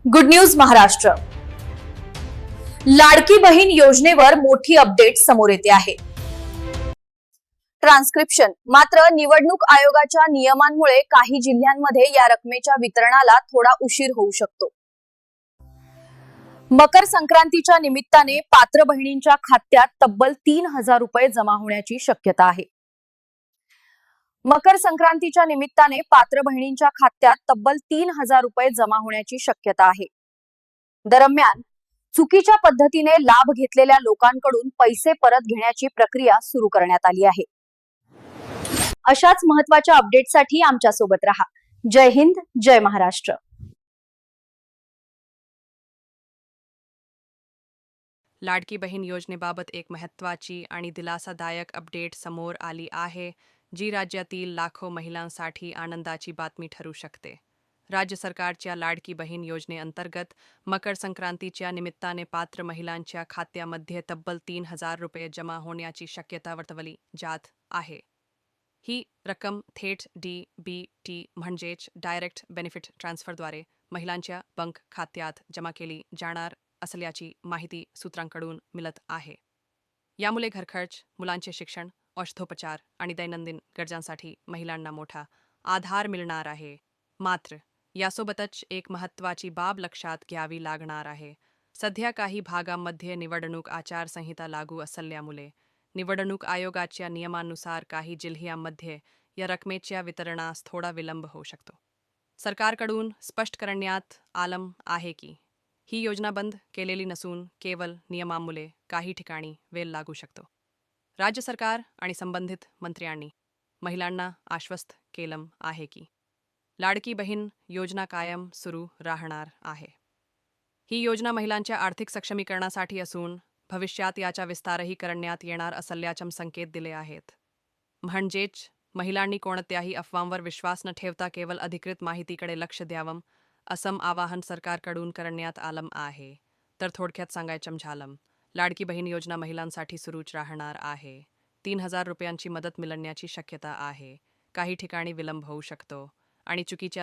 Good news Maharashtra. Ladki Bahin योजनेवर मोठी update समोर येते आहे. ट्रान्स्क्रिप्शन. मात्र निवडणूक आयोगाच्या नियमांमुळे काही जिल्ह्यांमध्ये या रकमेच्या वितरणाला थोडा उशीर होऊ शकतो. मकर संक्रांतीच्या निमित्ताने पात्र बहिणींच्या खात्यात तब्बल 3,000 रुपये जमा होण्याची शक्यता आहे. मकर संक्रांतीच्या निमित्ताने पात्र बहिणींच्या खात्यात तब्बल 3,000 रुपये जमा होण्याची शक्यता आहे. दरम्यान चुकीच्या पद्धतीने लाभ घेतलेल्या लोकांकडून पैसे परत घेण्याची प्रक्रिया सुरू करण्यात आली आहे. अशाच महत्त्वाच्या अपडेटसाठी आमच्या सोबत रहा. जय हिंद, जय महाराष्ट्र. लाडकी बहीण योजनेबाबत एक महत्त्वाची आणि दिलासादायक अपडेट समोर आली आहे, जी राज्यातील लाखो महिलांसाठी आनंदाची बातमी ठरू शकते. राज्य सरकारच्या लाडकी बहीण योजनेअंतर्गत मकर संक्रांतीच्या निमित्ताने पात्र महिलांच्या खात्यामध्ये तब्बल 3,000 रुपये जमा होण्याची शक्यता वर्तवली जात आहे. ही रक्कम थेट DBT म्हणजेच डायरेक्ट बेनिफिट ट्रान्सफरद्वारे महिलांच्या बँक खात्यात जमा केली जाणार असल्याची माहिती सूत्रांकडून मिळत आहे. यामुळे घरखर्च, मुलांचे शिक्षण, औषधोपचार आणि दैनंदिन गरजांसाठी महिलांना मोठा आधार मिळणार आहे. मात्र यासोबतच एक महत्त्वाची बाब लक्षात घ्यावी लागणार आहे. सध्या काही भागांमध्ये निवडणूक आचारसंहिता लागू असल्यामुळे निवडणूक आयोगाच्या नियमानुसार काही जिल्ह्यांमध्ये या रकमेच्या वितरणास थोडा विलंब होऊ शकतो. सरकारकडून स्पष्ट करण्यात आलं आहे की ही योजना बंद केलेली नसून केवळ नियमांमुळे काही ठिकाणी वेळ लागू शकतो. राज्य सरकार आणि संबंधित मंत्र्यांनी महिलांना आश्वस्त केलं आहे की लाडकी बहीण योजना कायम सुरू राहणार आहे. ही योजना महिलांच्या आर्थिक सक्षमीकरणासाठी असून भविष्यात याचा विस्तारही करण्यात येणार असल्याचे संकेत दिले आहेत. म्हणजेच महिलांनी कोणत्याही अफवांवर विश्वास न ठेवता केवळ अधिकृत माहितीकडे लक्ष द्यावं असं आवाहन सरकारकडून करण्यात आलं आहे. तर थोडक्यात सांगायचं झालं, लाडकी बहीण योजना महिलांसाठी सुरूच राहणार आहे. 3,000 रुपयांची मदत मिळण्याची शक्यता आहे. काही ठिकाणी विलंब होऊ शकतो आणि चुकीच्या